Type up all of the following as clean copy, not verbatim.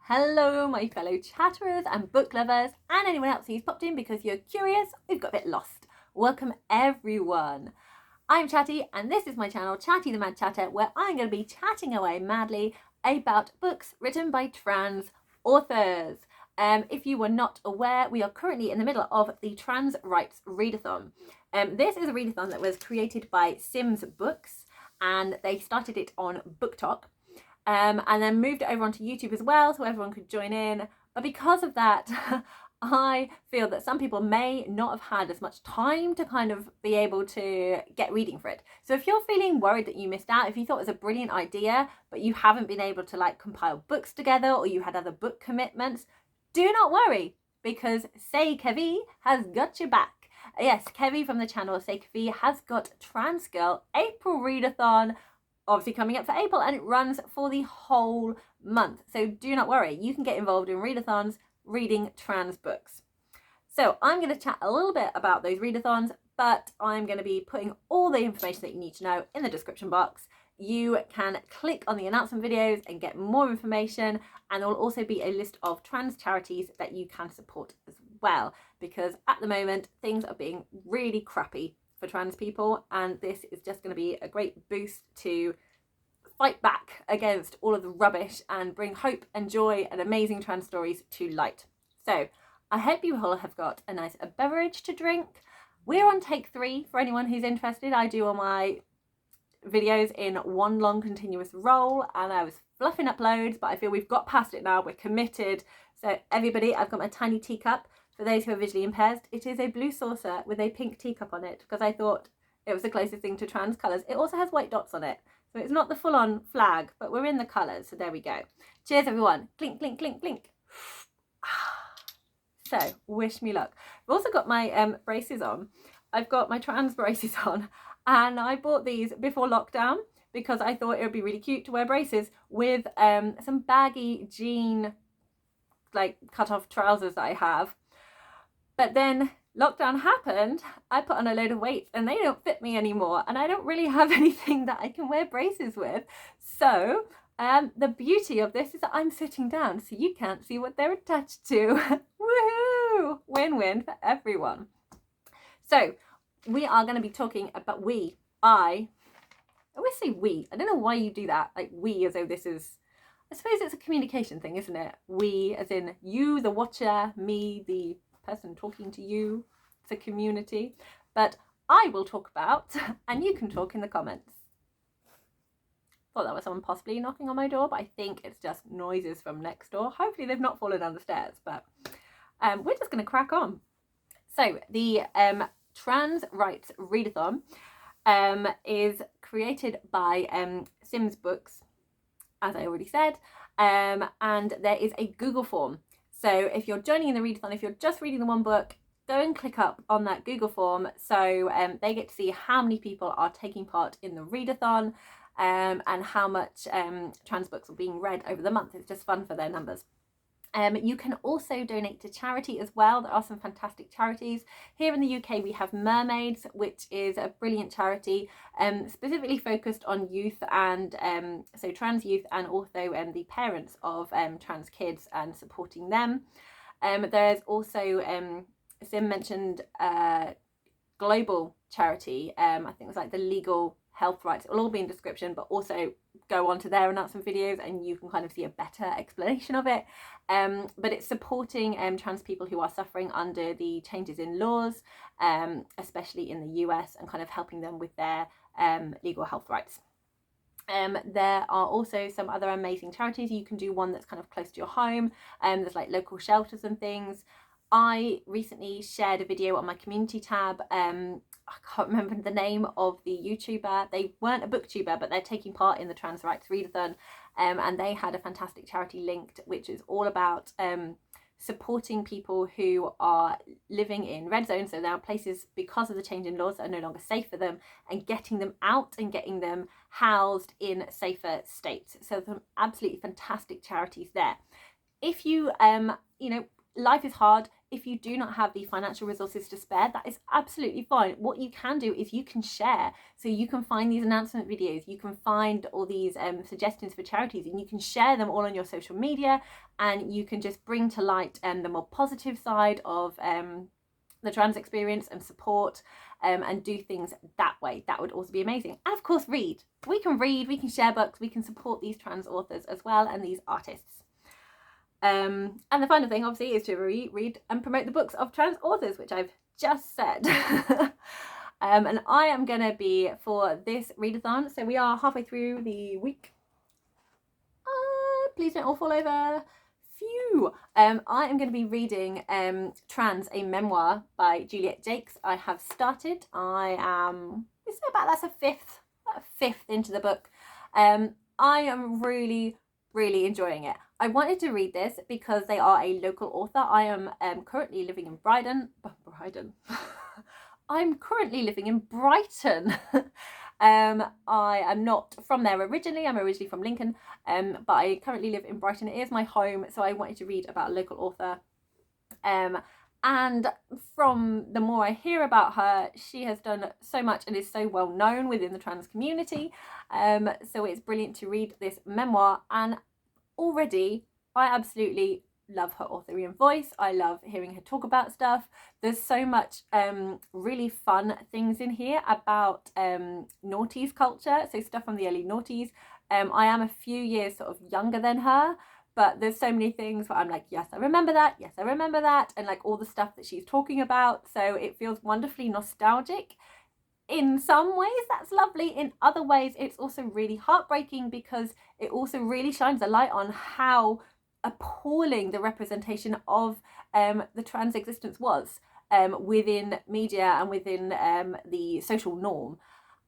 Hello, my fellow chatterers and book lovers, and anyone else who's popped in because you're curious or you've got a bit lost. Welcome, everyone. I'm Chatty, and this is my channel, Chatty the Mad Chatter, where I'm going to be chatting away madly about books written by trans authors. If you were not aware, we are currently in the middle of the Trans Rights Readathon. This is a readathon that was created by Sims Books, and they started it on BookTok. And then moved it over onto YouTube as well, so everyone could join in. But because of that, I feel that some people may not have had as much time to kind of be able to get reading for it. So if you're feeling worried that you missed out, if you thought it was a brilliant idea, but you haven't been able to like compile books together, or you had other book commitments, do not worry, because Say Kevi has got your back. Yes, Kevi from the channel Say Kevi has got Trans Girl April Readathon, obviously coming up for April, and it runs for the whole month. So do not worry, you can get involved in readathons reading trans books. So I'm going to chat a little bit about those readathons, but I'm going to be putting all the information that you need to know in the description box. You can click on the announcement videos and get more information, and there will also be a list of trans charities that you can support as well, because at the moment things are being really crappy for trans people, and this is just going to be a great boost to fight back against all of the rubbish and bring hope and joy and amazing trans stories to light. So I hope you all have got a nice beverage to drink. We're on take 3 for anyone who's interested. I do all my videos in one long continuous roll, and I was fluffing up loads, but I feel we've got past it now. We're committed. So everybody, I've got my tiny teacup. For those who are visually impaired, it is a blue saucer with a pink teacup on it, because I thought it was the closest thing to trans colours. It also has white dots on it, so it's not the full-on flag, but we're in the colours, so there we go. Cheers, everyone. Clink, clink, clink, clink. So, wish me luck. I've also got my braces on. I've got my trans braces on, and I bought these before lockdown because I thought it would be really cute to wear braces with some baggy jean, like, cut-off trousers that I have. But then lockdown happened, I put on a load of weight and they don't fit me anymore, and I don't really have anything that I can wear braces with. So the beauty of this is that I'm sitting down so you can't see what they're attached to. Woohoo! Win-win for everyone. So we are going to be talking about I always say we. I don't know why you do that, like we, as though this is, I suppose it's a communication thing, isn't it? We as in you, the watcher, me, the person talking to you. It's a community. But I will talk about, and you can talk in the comments. Thought that was someone possibly knocking on my door, but I think it's just noises from next door. Hopefully they've not fallen down the stairs, but we're just going to crack on. So the Trans Rights Readathon is created by Sims Books, as I already said, and there is a Google form. So if you're joining in the readathon, if you're just reading the one book, go and click up on that Google form, so they get to see how many people are taking part in the readathon, and how much trans books are being read over the month. It's just fun for their numbers. You can also donate to charity as well. There are some fantastic charities. Here in the UK we have Mermaids, which is a brilliant charity, specifically focused on youth, and so trans youth, and also the parents of trans kids, and supporting them. There's also, Sim mentioned global charity, I think it was like the legal health rights. It will all be in description, but also go on to their announcement videos and you can kind of see a better explanation of it. But it's supporting trans people who are suffering under the changes in laws, especially in the US, and kind of helping them with their legal health rights. There are also some other amazing charities. You can do one that's kind of close to your home. There's like local shelters and things. I recently shared a video on my community tab. I can't remember the name of the YouTuber. They weren't a booktuber, but they're taking part in the Trans Rights Readathon, and they had a fantastic charity linked, which is all about supporting people who are living in red zones. So there are places, because of the change in laws, that are no longer safe for them, and getting them out and getting them housed in safer states. So some absolutely fantastic charities there. If you, you know, life is hard. if you do not have the financial resources to spare, that is absolutely fine. What you can do is you can share. So you can find these announcement videos, you can find all these suggestions for charities, and you can share them all on your social media, and you can just bring to light the more positive side of the trans experience and support, and do things that way. That would also be amazing. And of course, read. We can share books, we can support these trans authors as well, and these artists. And the final thing, obviously, is to read and promote the books of trans authors, which I've just said. And I am going to be, for this readathon, so we are halfway through the week. Please don't all fall over. Phew. I am going to be reading Trans, a Memoir by Juliet Jacques. I have started. I am, that's a fifth into the book. I am really enjoying it. I wanted to read this because they are a local author. I am currently living in Brighton. I'm currently living in Brighton. I am not from there originally. I'm originally from Lincoln, but I currently live in Brighton. It is my home, so I wanted to read about a local author. And from the more I hear about her, she has done so much and is so well known within the trans community. So it's brilliant to read this memoir, and already I absolutely love her authoring voice. I love hearing her talk about stuff. There's so much really fun things in here about noughties culture, so stuff from the early noughties. I am a few years sort of younger than her, but there's so many things where I'm like, yes, I remember that, yes, I remember that, and like all the stuff that she's talking about. So it feels wonderfully nostalgic. In some ways that's lovely, in other ways it's also really heartbreaking, because it also really shines a light on how appalling the representation of the trans existence was within media and within the social norm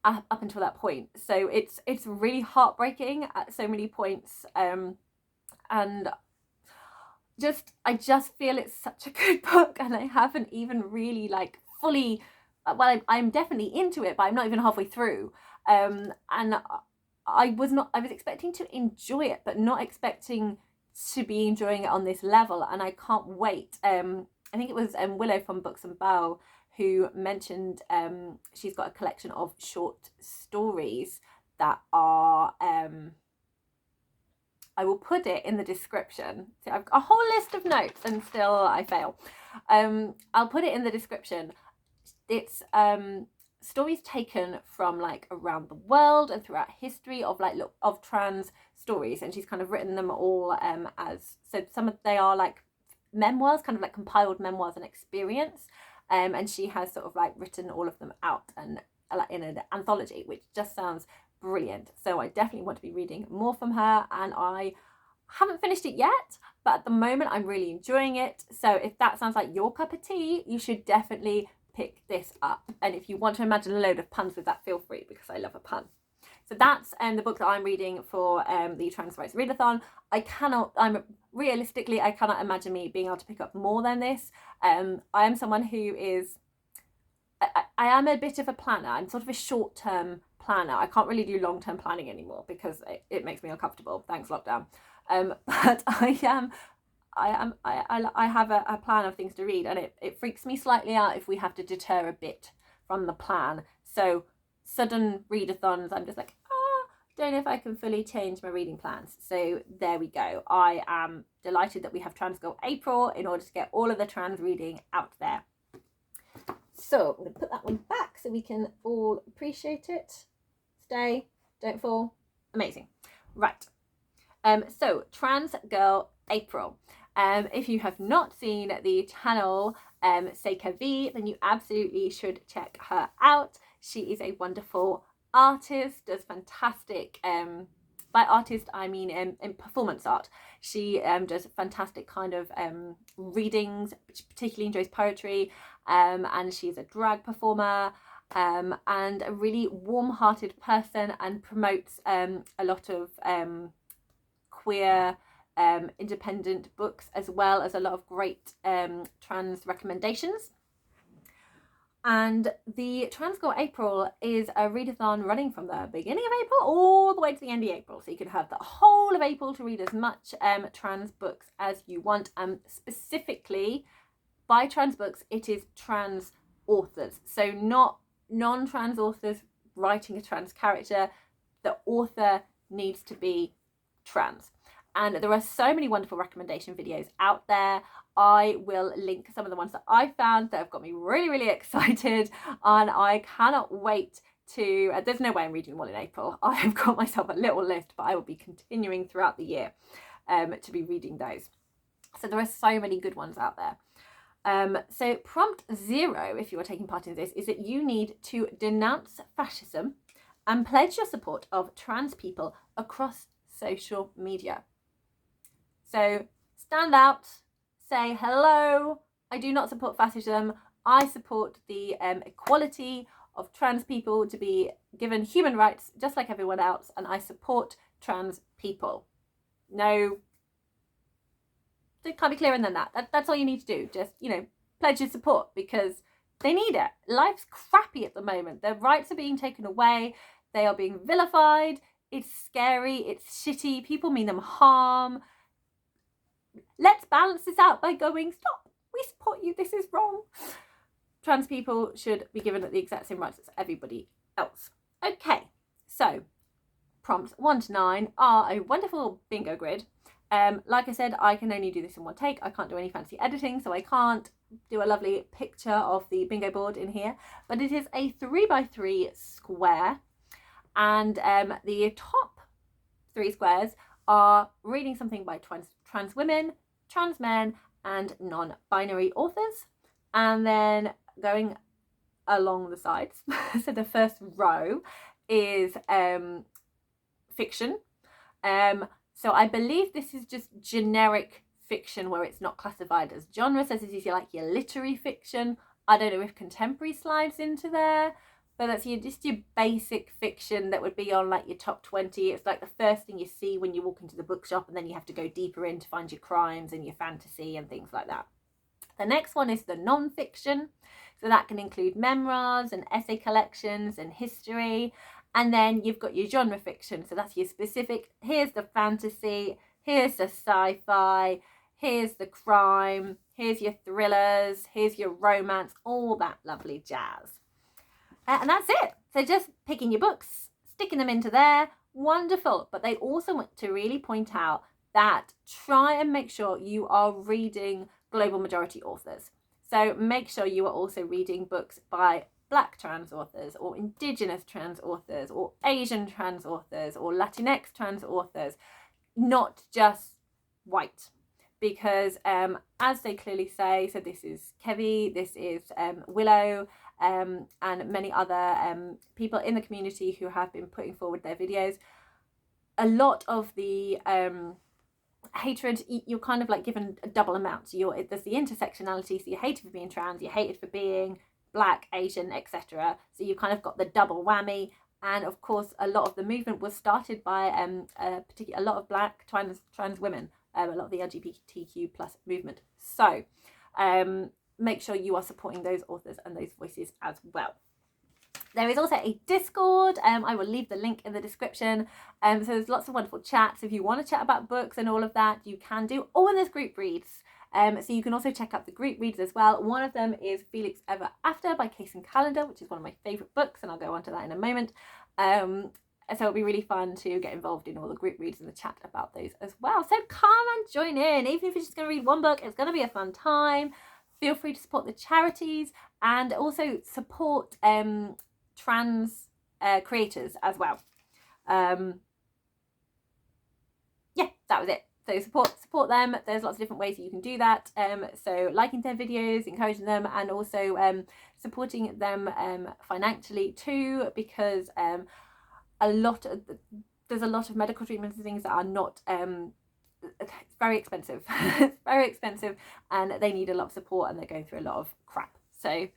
up until that point. So it's really heartbreaking at so many points, and I just feel it's such a good book, and I haven't even really like fully, well, I'm definitely into it, but I'm not even halfway through, and I was expecting to enjoy it, but not expecting to be enjoying it on this level, and I can't wait. I think it was Willow from Books and Bow who mentioned she's got a collection of short stories that are I will put it in the description. So I've got a whole list of notes and still I fail. I'll put it in the description. It's stories taken from like around the world and throughout history of like of trans stories, and she's kind of written them all as, so they are like memoirs, kind of like compiled memoirs and experience, and she has sort of like written all of them out and in an anthology, which just sounds brilliant. So I definitely want to be reading more from her, and I haven't finished it yet, but at the moment I'm really enjoying it. So if that sounds like your cup of tea, you should definitely pick this up. And if you want to imagine a load of puns with that, feel free, because I love a pun. So that's the book that I'm reading for the Trans Rights Readathon. I cannot imagine me being able to pick up more than this. I am someone who is, I am a bit of a planner. I'm sort of a short-term planner. I can't really do long-term planning anymore because it makes me uncomfortable. Thanks, lockdown. But I have a plan of things to read, and it freaks me slightly out if we have to deter a bit from the plan. So sudden readathons, I'm just like, don't know if I can fully change my reading plans. So there we go. I am delighted that we have Trans Girl April in order to get all of the trans reading out there. So I'm going to put that one back so we can all appreciate it. Stay, don't fall. Amazing. Right. So Trans Girl April. If you have not seen the channel Seika V, then you absolutely should check her out. She is a wonderful artist, does fantastic, by artist I mean in performance art. She does fantastic kind of readings. She particularly enjoys poetry, and she's a drag performer, and a really warm-hearted person, and promotes a lot of queer independent books, as well as a lot of great trans recommendations. And the Trans Girl April is a readathon running from the beginning of April all the way to the end of April. So you can have the whole of April to read as much trans books as you want. Specifically, by trans books, it is trans authors. So not non-trans authors writing a trans character. The author needs to be trans. And there are so many wonderful recommendation videos out there. I will link some of the ones that I found that have got me really, really excited. And I cannot wait to, there's no way I'm reading them all in April. I have got myself a little list, but I will be continuing throughout the year to be reading those. So there are so many good ones out there. So prompt 0, if you are taking part in this, is that you need to denounce fascism and pledge your support of trans people across social media. So stand out, say hello, I do not support fascism, I support the equality of trans people to be given human rights just like everyone else, and I support trans people. No, it can't be clearer than that. That's all you need to do. Just, you know, pledge your support because they need it. Life's crappy at the moment. Their rights are being taken away. They are being vilified. It's scary. It's shitty. People mean them harm. Let's balance this out by going, stop, we support you, this is wrong. Trans people should be given the exact same rights as everybody else. Okay, so prompts 1 to 9 are a wonderful bingo grid. Like I said, I can only do this in one take. I can't do any fancy editing, so I can't do a lovely picture of the bingo board in here. But it is a 3x3 square, and the top 3 squares are reading something by trans women, trans men, and non-binary authors. And then going along the sides, so the first row is fiction. So I believe this is just generic fiction where it's not classified as genre. So this is like your literary fiction. I don't know if contemporary slides into there, but that's just your basic fiction that would be on like your top 20. It's like the first thing you see when you walk into the bookshop, and then you have to go deeper in to find your crimes and your fantasy and things like that. The next one is the non-fiction. So that can include memoirs and essay collections and history. And then you've got your genre fiction. So that's your specific, here's the fantasy, here's the sci-fi, here's the crime, here's your thrillers, here's your romance, all that lovely jazz. And that's it. So just picking your books, sticking them into there, wonderful. But they also want to really point out that try and make sure you are reading global majority authors. So make sure you are also reading books by Black trans authors, or Indigenous trans authors, or Asian trans authors, or Latinx trans authors, not just white. Because as they clearly say, so this is Kevi, this is Willow, and many other people in the community who have been putting forward their videos, a lot of the hatred, you're kind of like given a double amount. So there's the intersectionality, so you're hated for being trans, you're hated for being Black, Asian, etc. So you kind of got the double whammy. And of course, a lot of the movement was started by a lot of Black trans women, a lot of the LGBTQ plus movement. So make sure you are supporting those authors and those voices as well. There is also a Discord. I will leave the link in the description. So there's lots of wonderful chats. If you want to chat about books and all of that, you can do. Oh, and there's group reads. So you can also check out the group reads as well. One of them is Felix Ever After by Case and Calendar, which is one of my favourite books, and I'll go on to that in a moment. So it'll be really fun to get involved in all the group reads and the chat about those as well. So come and join in. Even if you're just going to read one book, it's going to be a fun time. Feel free to support the charities and also support trans creators as well. Yeah, that was it. So support them. There's lots of different ways that you can do that. So liking their videos, encouraging them, and also supporting them financially too, because there's a lot of medical treatments and things that are not it's very expensive. It's very expensive, and they need a lot of support, and they're going through a lot of crap. So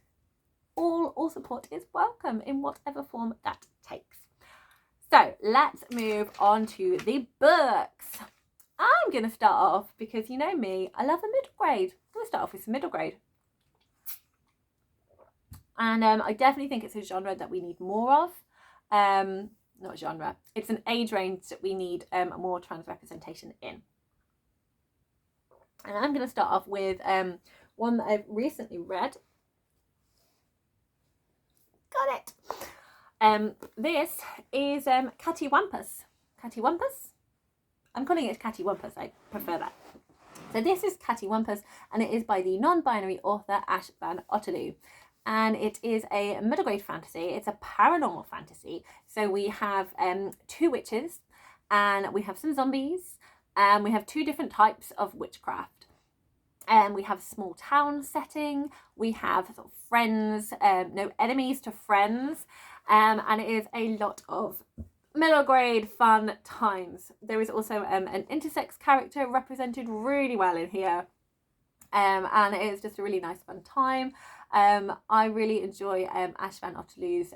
all support is welcome in whatever form that takes. So let's move on to the books. I'm going to start off, because you know me, I love the middle grade. I'm going to start off with some middle grade. And I definitely think it's a genre that we need more of. Not genre, it's an age range that we need more trans representation in. And I'm going to start off with one that I've recently read. Got it. This is Cattywampus. Cattywampus? I'm calling it Cattywampus, I prefer that. So this is Cattywampus, and it is by the non-binary author Ash Van Otterloo. And it is a middle grade fantasy. It's a paranormal fantasy. So we have 2 witches, and we have some zombies, and we have 2 different types of witchcraft. And we have a small town setting. We have sort of friends, no, enemies to friends. And it is a lot of middle grade fun times. There is also an intersex character represented really well in here. And it is just a really nice fun time. I really enjoy Ash Van Otterloo's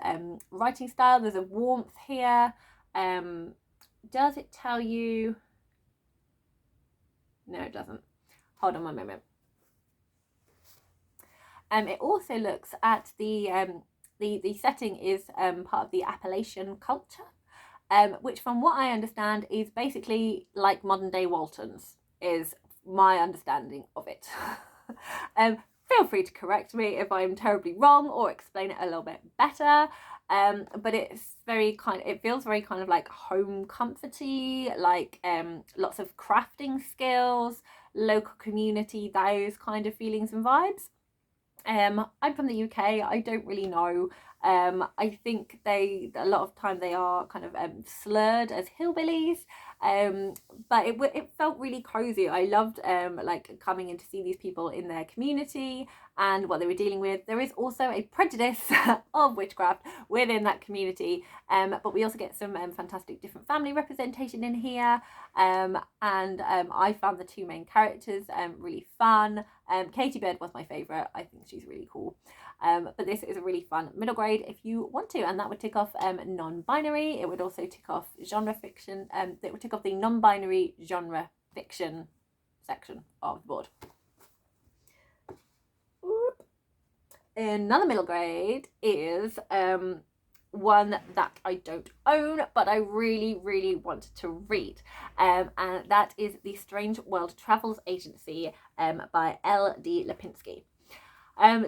writing style. There's a warmth here. Does it tell you? No, it doesn't. Hold on one moment. It also looks at the setting is part of the Appalachian culture, which from what I understand is basically like modern day Waltons, is my understanding of it. Feel free to correct me if I'm terribly wrong or explain it a little bit better. But it's it feels very kind of like home comforty, like lots of crafting skills, local community, those kind of feelings and vibes. I'm from the UK. I don't really know. I think a lot of time they are kind of slurred as hillbillies. But it felt really cozy. I loved like coming in to see these people in their community and what they were dealing with. There is also a prejudice of witchcraft within that community, but we also get some fantastic different family representation in here. And I found the 2 main characters really fun. Katie Bird was my favourite. I think she's really cool. But this is a really fun middle grade if you want to, and that would tick off non-binary. It would also tick off genre fiction. It would tick off the non-binary genre fiction section of the board. Another middle grade is one that I don't own, but I really, really want to read. And that is The Strange World Travels Agency by L.D. Lipinski.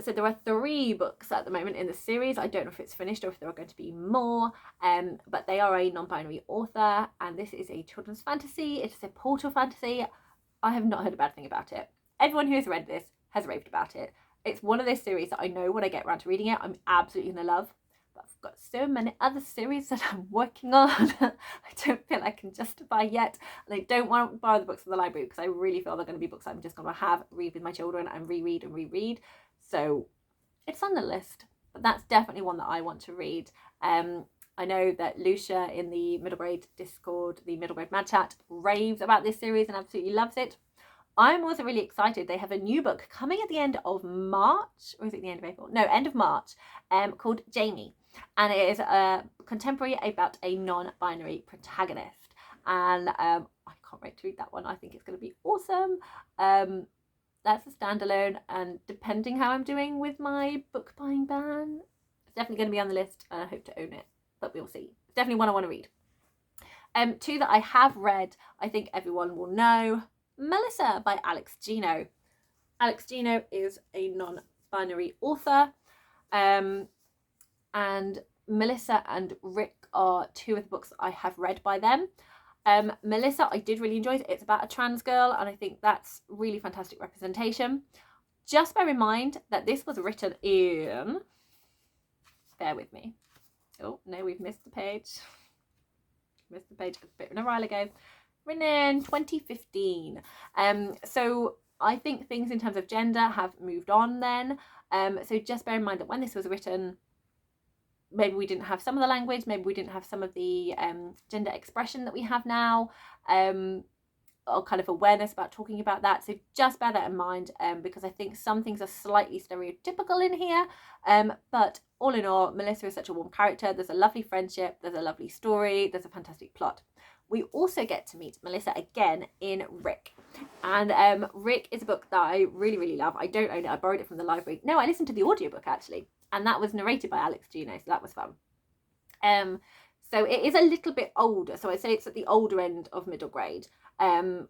So there are 3 books at the moment in the series. I don't know if it's finished or if there are going to be more, but they are a non-binary author, and this is a children's fantasy. It is a portal fantasy. I have not heard a bad thing about it. Everyone who has read this has raved about it. It's one of those series that I know when I get around to reading it, I'm absolutely going to love. But I've got so many other series that I'm working on. I don't feel I can justify yet. And I don't want to borrow the books from the library because I really feel they're going to be books I'm just going to read with my children and reread and reread. So it's on the list, but that's definitely one that I want to read. I know that Lucia in the middle grade Discord, the middle grade Mad Chat, raves about this series and absolutely loves it. I'm also really excited. They have a new book coming at the end of March, or is it the end of April? No, end of March, called Jamie. And it is a contemporary about a non-binary protagonist. And I can't wait to read that one. I think it's going to be awesome. That's a standalone, and depending how I'm doing with my book buying ban, it's definitely going to be on the list, and I hope to own it, but we'll see. It's definitely one I want to read. 2 that I have read, I think everyone will know. Melissa by Alex Gino. Alex Gino is a non-binary author, and Melissa and Rick are 2 of the books that I have read by them. Melissa, I did really enjoy it. It's about a trans girl, and I think that's really fantastic representation. Just bear in mind that this was written in, bear with me. Oh no, we've missed the page. Missed the page a bit in a while ago. Written in 2015. So I think things in terms of gender have moved on then. So just bear in mind that when this was written, maybe we didn't have some of the language, maybe we didn't have some of the gender expression that we have now, or kind of awareness about talking about that. So just bear that in mind, because I think some things are slightly stereotypical in here. But all in all, Melissa is such a warm character. There's a lovely friendship, there's a lovely story, there's a fantastic plot. We also get to meet Melissa again in Rick. And Rick is a book that I really, really love. I don't own it. I borrowed it from the library. No, I listened to the audiobook actually. And that was narrated by Alex Gino, so that was fun. So it is a little bit older. So I'd say it's at the older end of middle grade,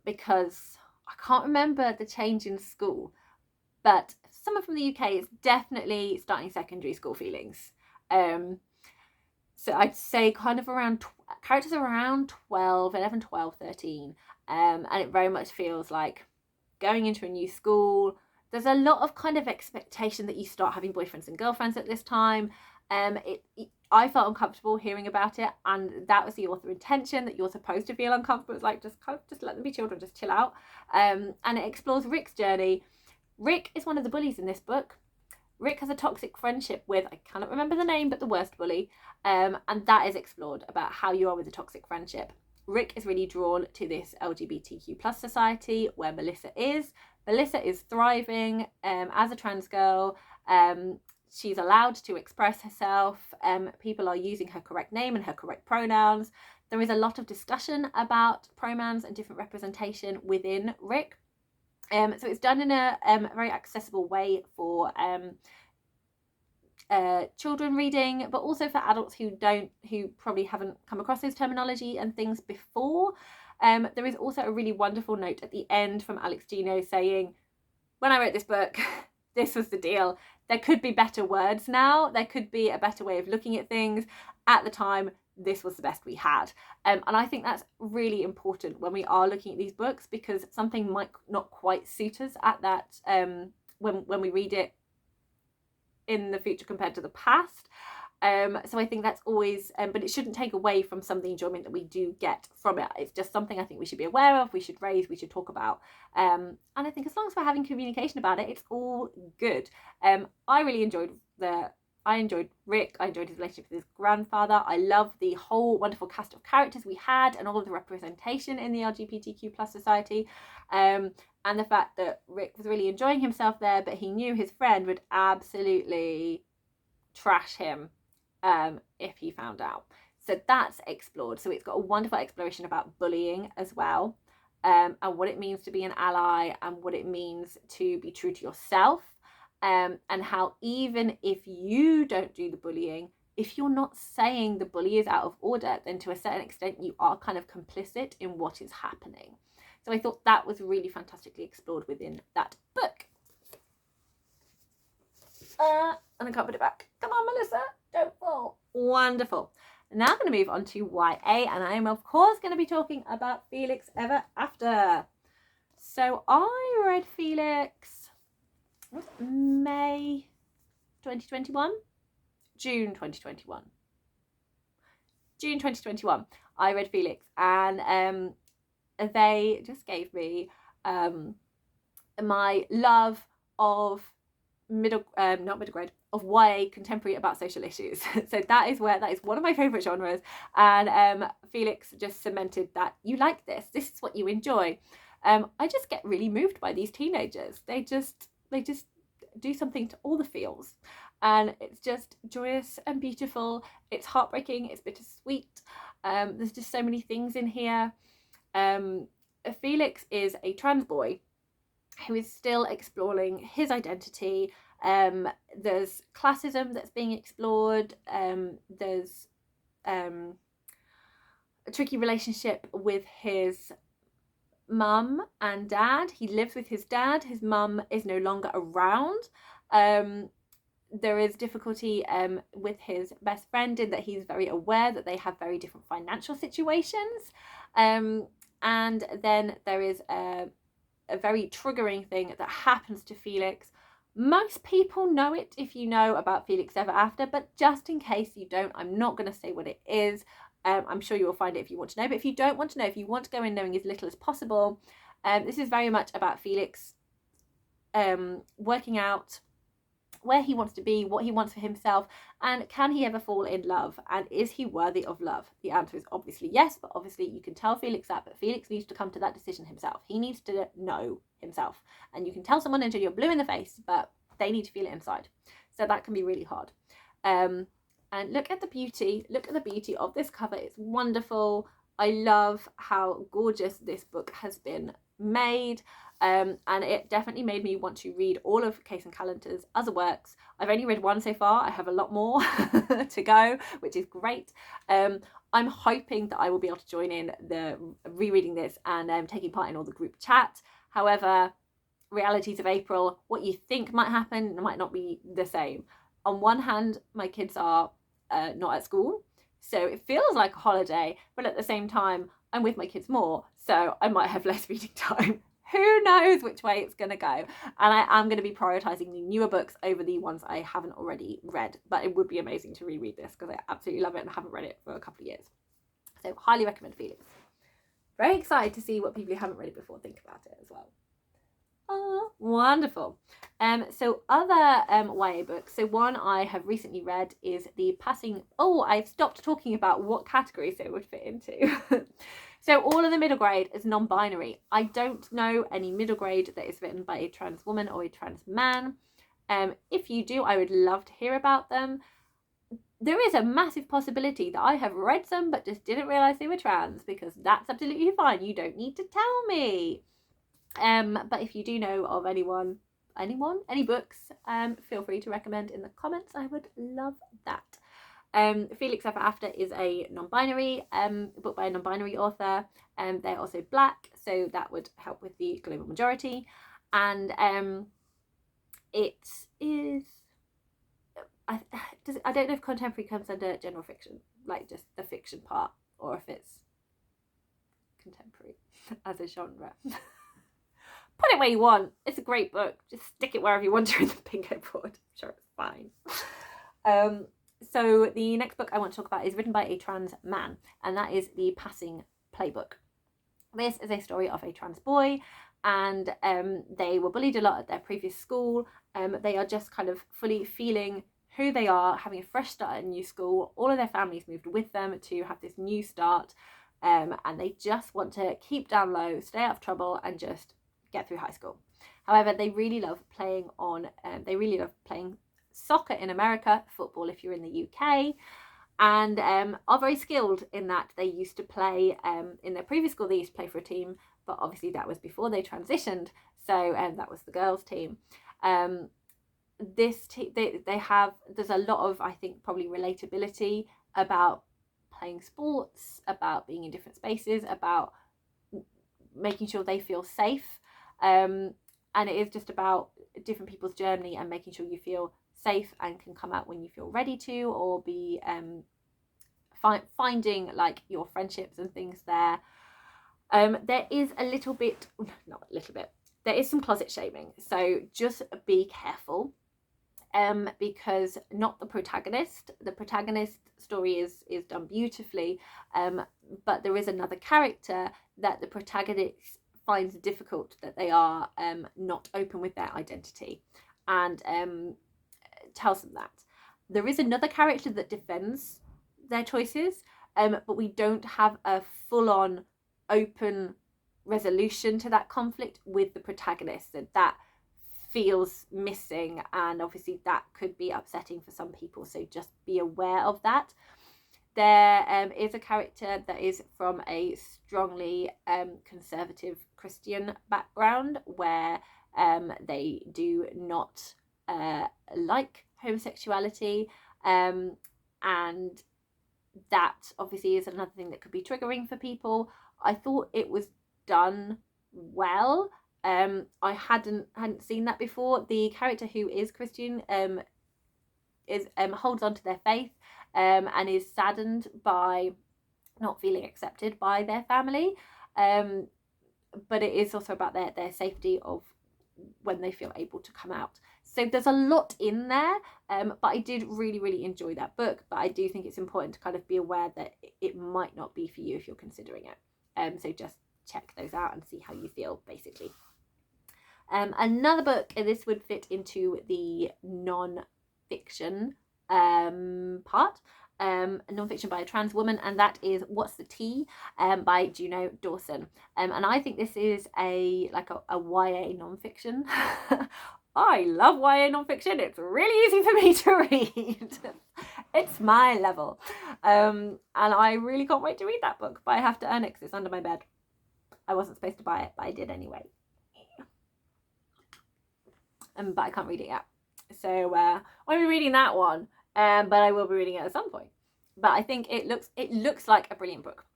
because I can't remember the change in school. but someone from the UK, it's definitely starting secondary school feelings. So I'd say kind of around characters around 12, 11, 12, 13. And it very much feels like going into a new school. There's a lot of kind of expectation that you start having boyfriends and girlfriends at this time. I felt uncomfortable hearing about it, and that was the author intention, that you're supposed to feel uncomfortable. It's like, just let them be children, just chill out. And it explores Rick's journey. Rick is one of the bullies in this book. Rick has a toxic friendship with, I cannot remember the name, but the worst bully. And that is explored, about how you are with a toxic friendship. Rick is really drawn to this LGBTQ plus society where Melissa is. Melissa is thriving as a trans girl. She's allowed to express herself. People are using her correct name and her correct pronouns. There is a lot of discussion about pronouns and different representation within Rick. So it's done in a very accessible way for children reading, but also for adults who probably haven't come across this terminology and things before. There is also a really wonderful note at the end from Alex Gino saying, when I wrote this book, this was the deal. There could be better words now. There could be a better way of looking at things. At the time, this was the best we had. And I think that's really important when we are looking at these books, because something might not quite suit us at that when we read it in the future compared to the past. So I think that's always, but it shouldn't take away from some of the enjoyment that we do get from it. It's just something I think we should be aware of, we should raise, we should talk about. And I think as long as we're having communication about it, it's all good. I really enjoyed Rick. I enjoyed his relationship with his grandfather. I love the whole wonderful cast of characters we had and all of the representation in the LGBTQ plus society. And the fact that Rick was really enjoying himself there, but he knew his friend would absolutely trash him if he found out. So that's explored. So it's got a wonderful exploration about bullying as well, and what it means to be an ally, and what it means to be true to yourself, and how even if you don't do the bullying, if you're not saying the bully is out of order, then to a certain extent you are kind of complicit in what is happening. So I thought that was really fantastically explored within that book. And I can't put it back. Come on, Melissa, don't fall. Wonderful. Now I'm going to move on to YA, and I am of course going to be talking about Felix Ever After. So I read Felix, was it May 2021? June 2021. June 2021. I read Felix, and they just gave me my love of Middlegrade, of YA contemporary about social issues. So that is one of my favourite genres, and Felix just cemented that you like this is what you enjoy. I just get really moved by these teenagers. They just do something to all the feels, and it's just joyous and beautiful. It's heartbreaking, it's bittersweet. There's just so many things in here. Felix is a trans boy who is still exploring his identity. There's classism that's being explored. There's a tricky relationship with his mum and dad. He lives with his dad. His mum is no longer around. There is difficulty with his best friend, in that he's very aware that they have very different financial situations. And then there is a very triggering thing that happens to Felix. Most people know it if you know about Felix Ever After, but just in case you don't, I'm not going to say what it is. I'm sure you will find it if you want to know, but if you don't want to know, if you want to go in knowing as little as possible, this is very much about Felix working out where he wants to be, what he wants for himself, and can he ever fall in love, and is he worthy of love? The answer is obviously yes, but obviously you can tell Felix that, but Felix needs to come to that decision himself. He needs to know himself, and you can tell someone until you're blue in the face, but they need to feel it inside. So that can be really hard. And look at the beauty of this cover. It's wonderful. I love how gorgeous this book has been made. And it definitely made me want to read all of Case and Callender's other works. I've only read one so far. I have a lot more to go, which is great. I'm hoping that I will be able to join in the rereading this and taking part in all the group chat. However, realities of April, what you think might happen might not be the same. On one hand, my kids are not at school, so it feels like a holiday, but at the same time, I'm with my kids more, so I might have less reading time. Who knows which way it's going to go? And I am going to be prioritising the newer books over the ones I haven't already read, but it would be amazing to reread this because I absolutely love it and I haven't read it for a couple of years. So highly recommend Felix. Very excited to see what people who haven't read it before think about it as well. Oh, wonderful. So other YA books. So one I have recently read is The Passing... Oh, I've stopped talking about what categories it would fit into. So all of the middle grade is non-binary. I don't know any middle grade that is written by a trans woman or a trans man. If you do, I would love to hear about them. There is a massive possibility that I have read some but just didn't realise they were trans, because that's absolutely fine. You don't need to tell me. But if you do know of any books, feel free to recommend in the comments. I would love that. Felix Ever After is a non-binary book by a non-binary author. They're also black, so that would help with the global majority. And it is... I don't know if contemporary comes under general fiction, like just the fiction part, or if it's contemporary as a genre. Put it where you want. It's a great book. Just stick it wherever you want to in the bingo board. I'm sure it's fine. So the next book I want to talk about is written by a trans man, and that is The Passing Playbook. This is a story of a trans boy, and they were bullied a lot at their previous school. They are just kind of fully feeling who they are, having a fresh start at a new school. All of their families moved with them to have this new start, and they just want to keep down low, stay out of trouble, and just get through high school. However, they really love playing soccer in America, football if you're in the UK, and are very skilled in that. They used to play in their previous school. They used to play for a team, but obviously that was before they transitioned, so that was the girls team. There's a lot of, I think, probably relatability about playing sports, about being in different spaces, about making sure they feel safe, and it is just about different people's journey and making sure you feel safe and can come out when you feel ready to, or be finding like your friendships and things there. There is there is some closet shaming, so just be careful, because not the protagonist story is done beautifully, but there is another character that the protagonist finds difficult, that they are not open with their identity, and tells them that. There is another character that defends their choices, but we don't have a full-on open resolution to that conflict with the protagonist, and that feels missing, and obviously that could be upsetting for some people, so just be aware of that. There is a character that is from a strongly conservative Christian background, where they do not like homosexuality, and that obviously is another thing that could be triggering for people. I thought it was done well. I hadn't seen that before. The character who is Christian holds on to their faith, and is saddened by not feeling accepted by their family, but it is also about their safety of when they feel able to come out. So there's a lot in there, but I did really enjoy that book. But I do think it's important to kind of be aware that it might not be for you if you're considering it. So just check those out and see how you feel, basically. Another book, and this would fit into the non-fiction part, non-fiction by a trans woman, and that is What's the Tea by Juno Dawson. And I think this is a YA non-fiction. I love YA non-fiction. It's really easy for me to read. It's my level, and I really can't wait to read that book, but I have to earn it because it's under my bed. I wasn't supposed to buy it, but I did anyway. But I can't read it yet, so I won't be reading that one, but I will be reading it at some point. But I think it looks like a brilliant book.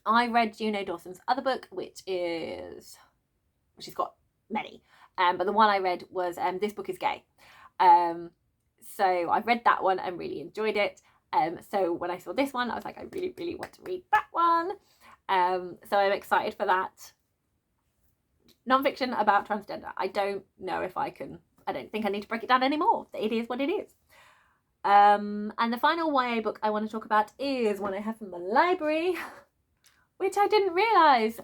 I read Juno Dawson's other book, which she's got many, But the one I read was This Book is Gay. So I read that one and really enjoyed it. So when I saw this one, I was like, I really, really want to read that one. So I'm excited for that. Non-fiction about transgender. I don't know if I don't think I need to break it down anymore. It is what it is. And the final YA book I want to talk about is one I have from the library, which I didn't realise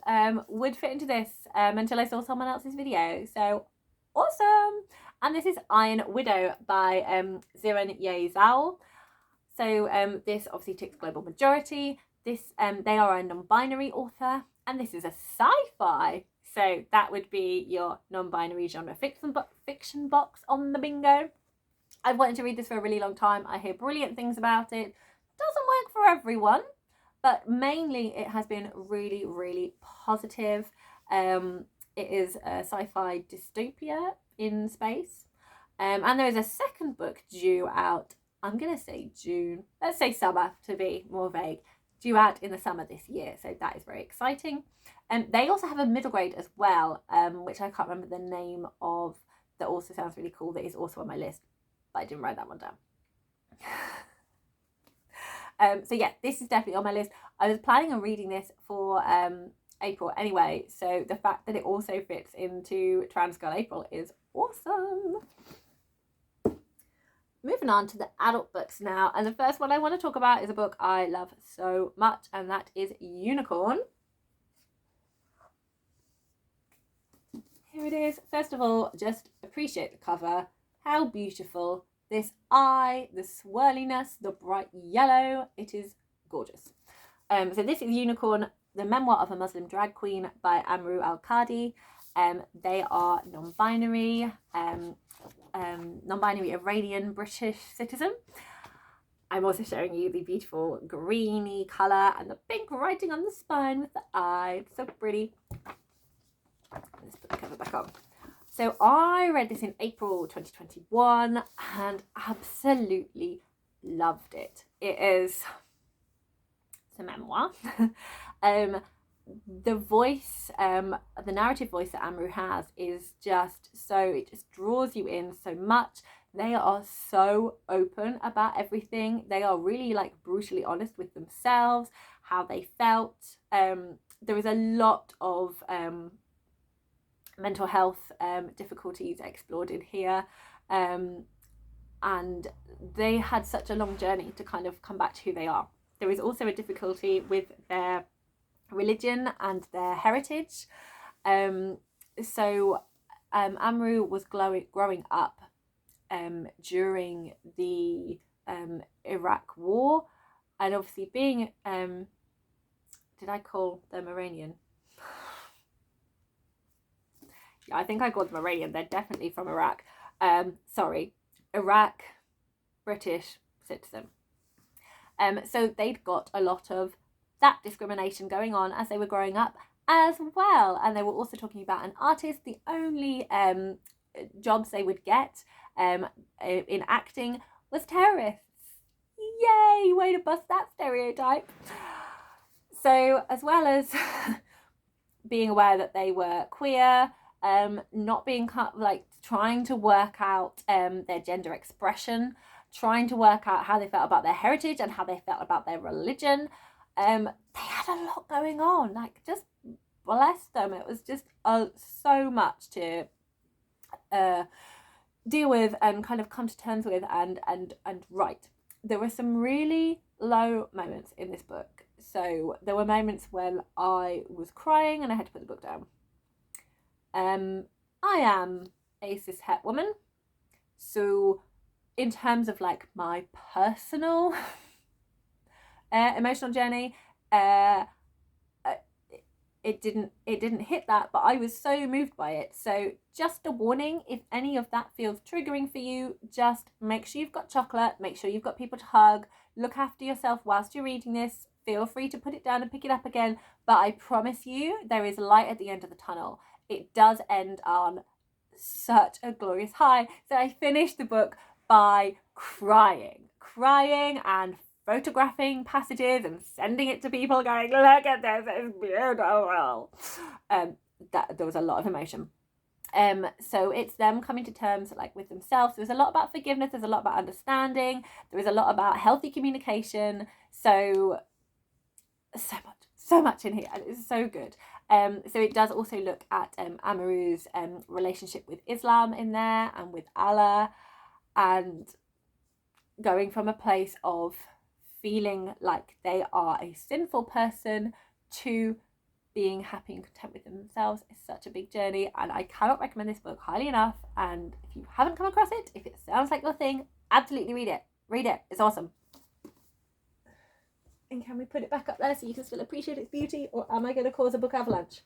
would fit into this until I saw someone else's video. So awesome! And this is Iron Widow by Ziran Yeazal. So this obviously ticks global majority. This they are a non-binary author, and this is a sci-fi. So that would be your non-binary genre fiction box on the bingo. I've wanted to read this for a really long time. I hear brilliant things about it. Doesn't work for everyone, but mainly it has been really, really positive. It is a sci-fi dystopia in space. And there is a second book due out, I'm going to say June, let's say summer to be more vague, due out in the summer this year. So that is very exciting. They also have a middle grade as well, which I can't remember the name of, that also sounds really cool, that is also on my list, but I didn't write that one down. So yeah, this is definitely on my list. I was planning on reading this for April anyway, so the fact that it also fits into Trans Girl April is awesome. Moving on to the adult books now, and the first one I want to talk about is a book I love so much, and that is Unicorn. Here it is. First of all, just appreciate the cover. How beautiful. This eye, the swirliness, the bright yellow. It is gorgeous. So this is Unicorn, the memoir of a Muslim drag queen by Amru Al-Qadi. They are non-binary, non-binary Iranian British citizen. I'm also showing you the beautiful greeny colour and the pink writing on the spine with the eye. It's so pretty. Let's put the cover back on. So I read this in April 2021 and absolutely loved it. It's a memoir. The voice, the narrative voice that Amru has is just so, it just draws you in so much. They are so open about everything. They are really like brutally honest with themselves, how they felt. There is a lot of mental health difficulties explored in here, and they had such a long journey to kind of come back to who they are. There is also a difficulty with their religion and their heritage. So Amru was growing up during the Iraq war, and obviously being did I call them Iranian? I think I called them Iranian. They're definitely from Iraq. Sorry, Iraq, British citizen. So they'd got a lot of that discrimination going on as they were growing up as well. And they were also talking about an artist. The only jobs they would get in acting was terrorists. Yay, way to bust that stereotype. So as well as being aware that they were queer, not being like trying to work out their gender expression, trying to work out how they felt about their heritage and how they felt about their religion. They had a lot going on, like just bless them. It was just so much to deal with and kind of come to terms with and write. There were some really low moments in this book. So there were moments when I was crying and I had to put the book down. I am a cis-het woman, so in terms of like my personal emotional journey, it didn't hit that, but I was so moved by it. So just a warning, if any of that feels triggering for you, just make sure you've got chocolate, make sure you've got people to hug, look after yourself whilst you're reading this. Feel free to put it down and pick it up again, but I promise you there is light at the end of the tunnel. It does end on such a glorious high. So I finished the book by crying and photographing passages and sending it to people going, look at this, it's beautiful. There was a lot of emotion. So it's them coming to terms like with themselves. There's a lot about forgiveness, there's a lot about understanding, there is a lot about healthy communication. So much in here, and it's so good. So it does also look at Amaru's relationship with Islam in there and with Allah, and going from a place of feeling like they are a sinful person to being happy and content with themselves is such a big journey, and I cannot recommend this book highly enough. And if you haven't come across it, if it sounds like your thing, absolutely read it. It's awesome. And can we put it back up there so you can still appreciate its beauty, or am I going to cause a book avalanche?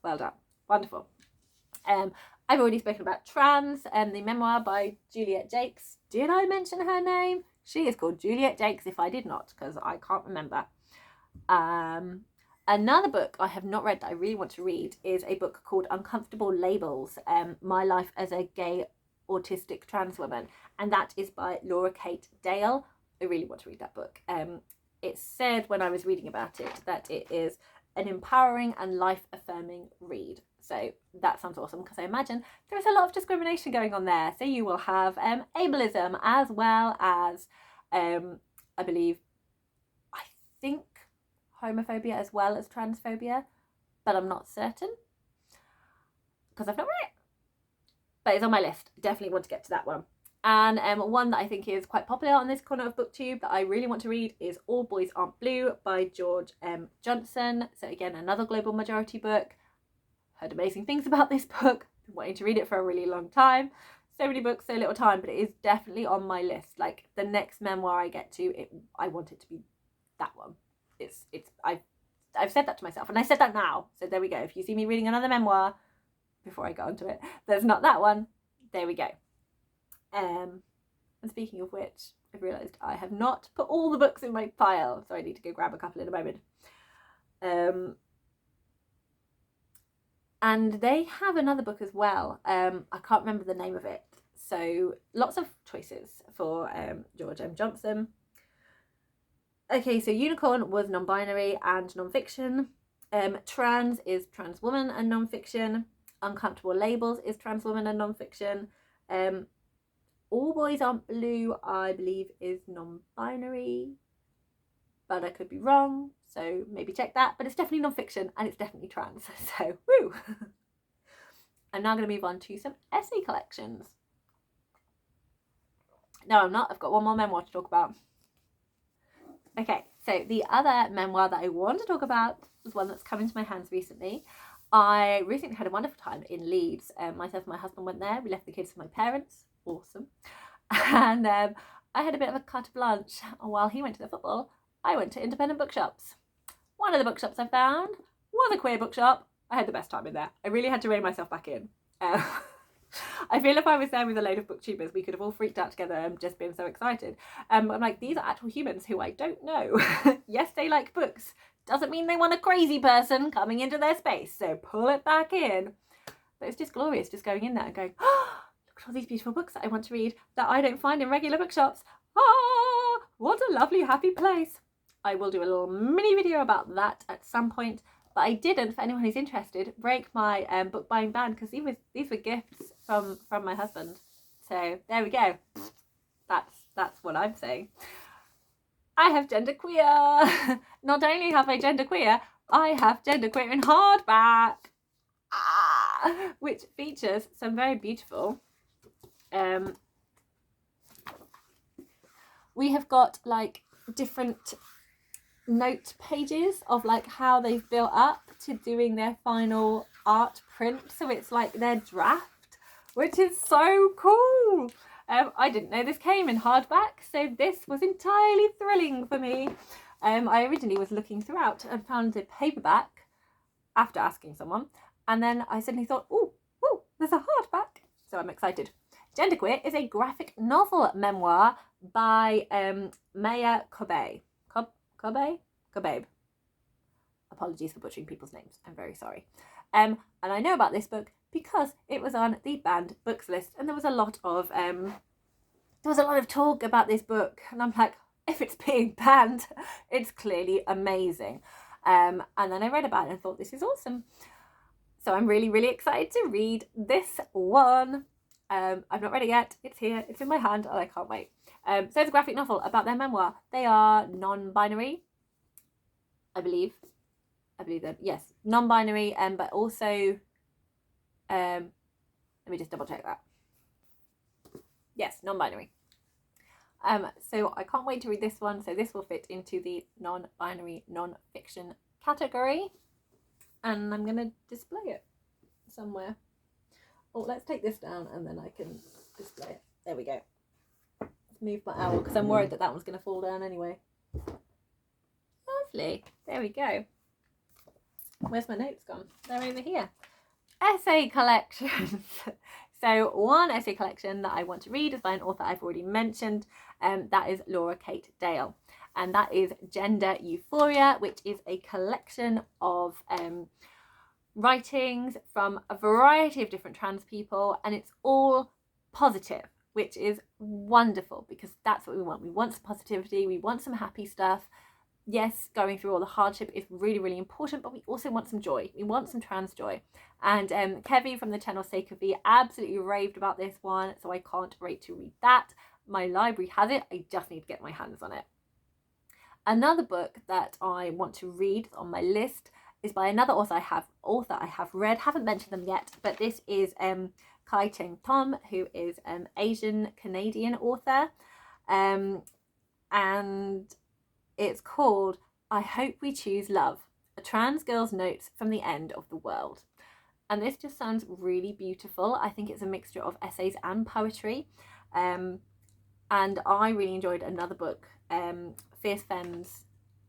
Well done. Wonderful. I've already spoken about Trans, the memoir by Juliet Jacques. Did I mention her name? She is called Juliet Jacques, if I did not, because I can't remember. Another book I have not read that I really want to read is a book called Uncomfortable Labels, My Life as a Gay Autistic Trans Woman, and that is by Laura Kate Dale. I really want to read that book. It said when I was reading about it that it is an empowering and life-affirming read. So that sounds awesome, because I imagine there's a lot of discrimination going on there. So you will have ableism, as well as I think homophobia as well as transphobia, but I'm not certain because I've not read it. But it's on my list. Definitely want to get to that one. And one that I think is quite popular on this corner of BookTube that I really want to read is All Boys Aren't Blue by George M. Johnson. So again, another global majority book. Heard amazing things about this book. Been wanting to read it for a really long time. So many books, so little time, but it is definitely on my list. Like the next memoir I get to, I want it to be that one. I've said that to myself, and I said that now. So there we go. If you see me reading another memoir before I go onto it, there's not that one. There we go. And speaking of which, I've realised I have not put all the books in my pile, so I need to go grab a couple in a moment. And they have another book as well. I can't remember the name of it. So lots of choices for George M. Johnson. Okay, so Unicorn was non-binary and non-fiction. Trans is trans woman and non-fiction. Uncomfortable Labels is trans woman and non-fiction. All Boys Aren't Blue, I believe, is non-binary, but I could be wrong, so maybe check that. But it's definitely non-fiction and it's definitely trans, so woo! I'm now going to move on to some essay collections. No, I'm not. I've got one more memoir to talk about. Okay, so the other memoir that I want to talk about was one that's come into my hands recently. I recently had a wonderful time in Leeds. Myself and my husband went there. We left the kids with my parents. Awesome. And I had a bit of a carte blanche. While he went to the football, I went to independent bookshops. One of the bookshops I found was a queer bookshop. I had the best time in there. I really had to rein myself back in. I feel if I was there with a load of booktubers, we could have all freaked out together and just been so excited. I'm like, these are actual humans who I don't know. Yes, they like books. Doesn't mean they want a crazy person coming into their space. So pull it back in. But it's just glorious just going in there and going, oh, look at all these beautiful books that I want to read that I don't find in regular bookshops. Ah, what a lovely, happy place. I will do a little mini video about that at some point. But I didn't, for anyone who's interested, break my book buying ban because these were gifts from my husband. So there we go. That's what I'm saying. I have genderqueer. Not only have I genderqueer, I have genderqueer in hardback, which features some very beautiful. We have got like different note pages of like how they've built up to doing their final art print, so it's like their draft, which is so cool. I didn't know this came in hardback, so this was entirely thrilling for me. I originally was looking throughout and found a paperback after asking someone, and then I suddenly thought, oh, there's a hardback, so I'm excited. Genderqueer is a graphic novel memoir by Maya Kobabe. Kobabe. Apologies for butchering people's names. I'm very sorry. And I know about this book because it was on the banned books list, and there was a lot of talk about this book, and I'm like, if it's being banned, it's clearly amazing. And then I read about it and thought, this is awesome. So I'm really, really excited to read this one. I've not read it yet. It's here. It's in my hand and I can't wait. So it's a graphic novel about their memoir. They are non-binary, I believe that, yes, non-binary, but also, let me just double check that. Yes, non-binary. So I can't wait to read this one. So this will fit into the non-binary non-fiction category. And I'm going to display it somewhere. Oh, let's take this down and then I can display it. There we go. Let's move my owl because I'm worried that that one's going to fall down anyway. Lovely. There we go. Where's my notes gone? They're over here. Essay collections. So one essay collection that I want to read is by an author I've already mentioned. That is Laura Kate Dale. And that is Gender Euphoria, which is a collection of writings from a variety of different trans people. And it's all positive, which is wonderful because that's what we want. We want some positivity. We want some happy stuff. Yes, going through all the hardship is really, really important, but we also want some joy. We want some trans joy. And Kevy from the channel Seikavi absolutely raved about this one, so I can't wait to read that. My library has it. I just need to get my hands on it. Another book that I want to read on my list is by another author I have read, haven't mentioned them yet, but this is Kai Cheng Tom, who is an Asian Canadian author, and it's called I Hope We Choose Love, a trans girl's notes from the end of the world. And this just sounds really beautiful. I think it's a mixture of essays and poetry. And I really enjoyed another book, Fierce Femmes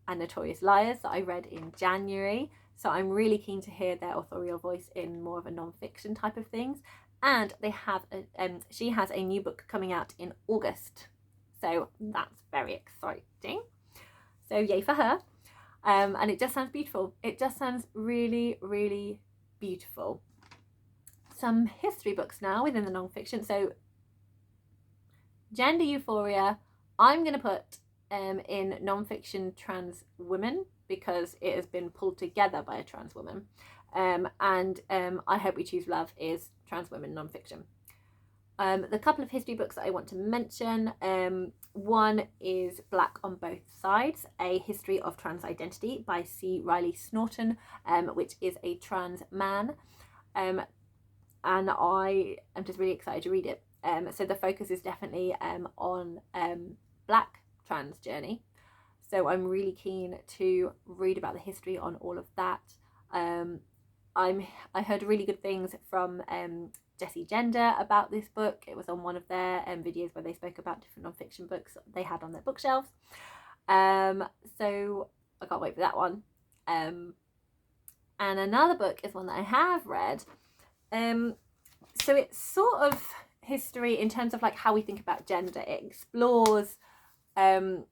and Notorious Liars, that I read in January. So I'm really keen to hear their authorial voice in more of a non-fiction type of things. And they have she has a new book coming out in August. So that's very exciting. So yay for her. And it just sounds beautiful. It just sounds really, really beautiful. Some history books now within the non-fiction. So Gender Euphoria, I'm going to put in non-fiction trans women because it has been pulled together by a trans woman. And I Hope We Choose Love is trans women non-fiction. The couple of history books that I want to mention, one is Black on Both Sides, A History of Trans Identity by C. Riley Snorton, which is a trans man, and I am just really excited to read it. So the focus is definitely on Black trans journey, so I'm really keen to read about the history on all of that. I heard really good things from Jessie Gender about this book. It was on one of their videos where they spoke about different non-fiction books they had on their bookshelves. So I can't wait for that one. And another book is one that I have read. So it's sort of history in terms of like how we think about gender. It explores sort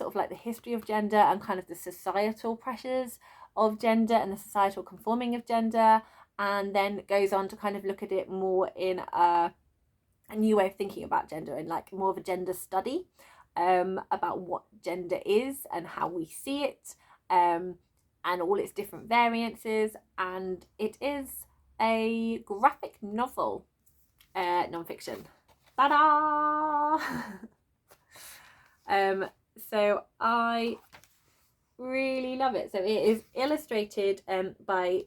of like the history of gender and kind of the societal pressures of gender and the societal conforming of gender, and then goes on to kind of look at it more in a new way of thinking about gender and like more of a gender study about what gender is and how we see it, and all its different variances. And it is a graphic novel, non-fiction. Ta-da! So I really love it. So it is illustrated by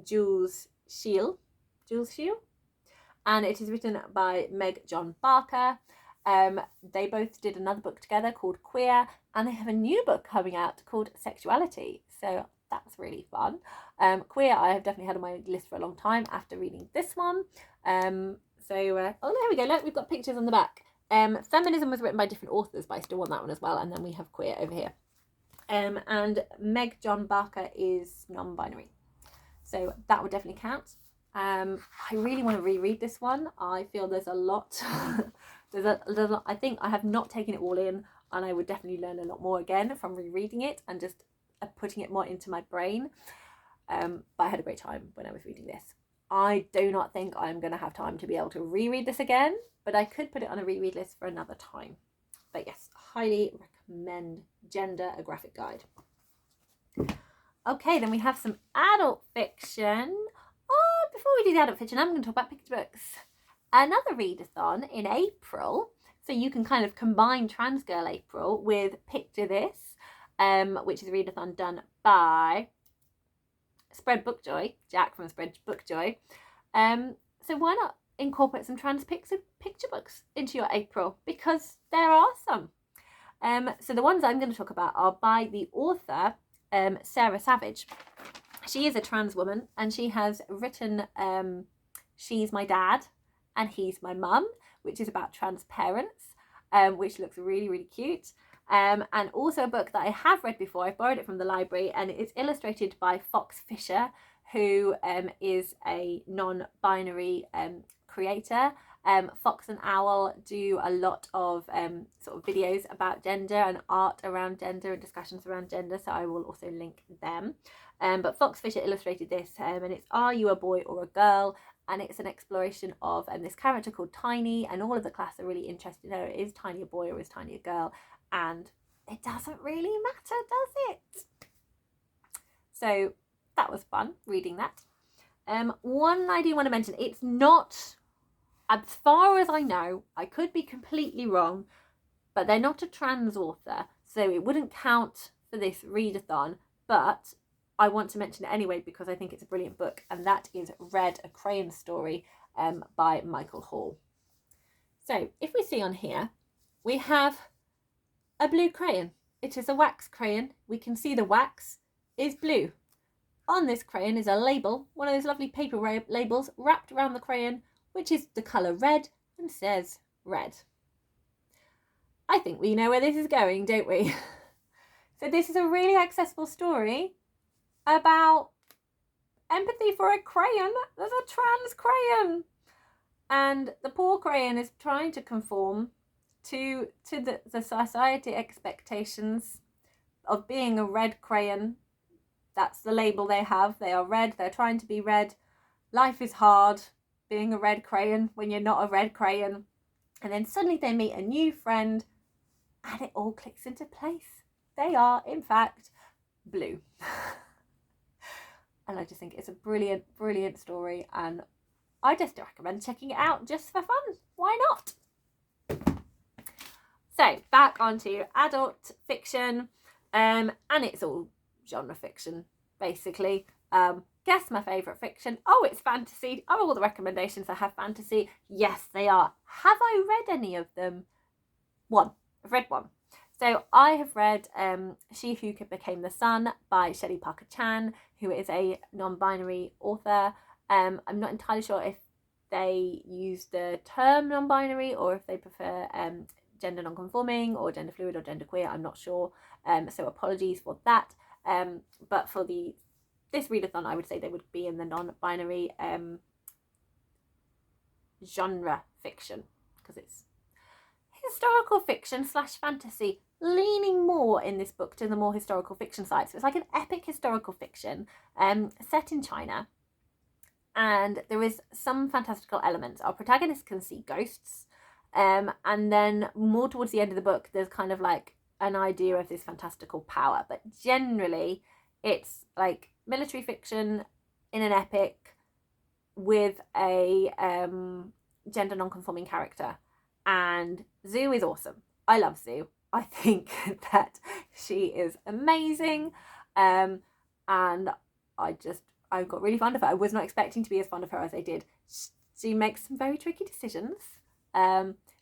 Jules Shiel, and it is written by Meg John Barker. They both did another book together called Queer, and they have a new book coming out called Sexuality. So that's really fun. Queer I have definitely had on my list for a long time after reading this one. Oh, there we go. Look, we've got pictures on the back. Feminism was written by different authors, but I still want that one as well. And then we have Queer over here. And Meg John Barker is non-binary, so that would definitely count. I really want to reread this one. I feel there's a lot. there's a lot. I think I have not taken it all in, and I would definitely learn a lot more again from rereading it and just putting it more into my brain. But I had a great time when I was reading this. I do not think I'm going to have time to be able to reread this again, but I could put it on a reread list for another time. But yes, highly recommend Gender, a graphic guide. Okay, then we have some adult fiction. Oh, before we do the adult fiction, I'm going to talk about picture books. Another readathon in April. So you can kind of combine Trans Girl April with Picture This, which is a readathon done by Spread Book Joy, Jacques from Spread Book Joy. So why not incorporate some trans picture books into your April? Because there are some. So the ones I'm going to talk about are by the author Sarah Savage. She is a trans woman, and she has written She's My Dad and He's My Mum, which is about trans parents, which looks really, really cute. And also a book that I have read before. I've borrowed it from the library, and it's illustrated by Fox Fisher, who is a non-binary creator. Fox and Owl do a lot of sort of videos about gender and art around gender and discussions around gender, so I will also link them. But Fox Fisher illustrated this, and it's Are You a Boy or a Girl? And it's an exploration of this character called Tiny, and all of the class are really interested in her. Is Tiny a boy or is Tiny a girl? And it doesn't really matter, does it? So that was fun reading that. One I do want to mention, it's not, as far as I know, I could be completely wrong, but they're not a trans author, so it wouldn't count for this readathon, but I want to mention it anyway because I think it's a brilliant book, and that is Red, a Crayon Story by Michael Hall. So if we see on here, we have a blue crayon. It is a wax crayon. We can see the wax is blue. On this crayon is a label, one of those lovely paper labels wrapped around the crayon, which is the colour red and says red. I think we know where this is going, don't we? So this is a really accessible story about empathy for a crayon. There's a trans crayon. And the poor crayon is trying to conform to the society expectations of being a red crayon. That's the label they have. They are red. They're trying to be red. Life is hard being a red crayon when you're not a red crayon. And then suddenly they meet a new friend and it all clicks into place. They are, in fact, blue. And I just think it's a brilliant, brilliant story. And I just recommend checking it out just for fun. Why not? So back onto adult fiction, and it's all genre fiction, basically. Guess my favourite fiction. Oh, it's fantasy. Are all the recommendations I have fantasy? Yes, they are. Have I read any of them? One. I've read one. So I have read She Who Became the Sun by Shelley Parker Chan, who is a non-binary author. I'm not entirely sure if they use the term non-binary or if they prefer gender non-conforming or gender fluid or gender queer. I'm not sure. So apologies for that. But for this readathon, I would say they would be in the non-binary genre fiction, because it's historical fiction / fantasy, leaning more in this book to the more historical fiction side. So it's like an epic historical fiction set in China, and there is some fantastical elements. Our protagonist can see ghosts, and then more towards the end of the book there's kind of like an idea of this fantastical power, but generally it's like military fiction in an epic with a gender non-conforming character. And Zhu is awesome. I love Zhu. I think that she is amazing, and I got really fond of her. I was not expecting to be as fond of her as I did. She makes some very tricky decisions,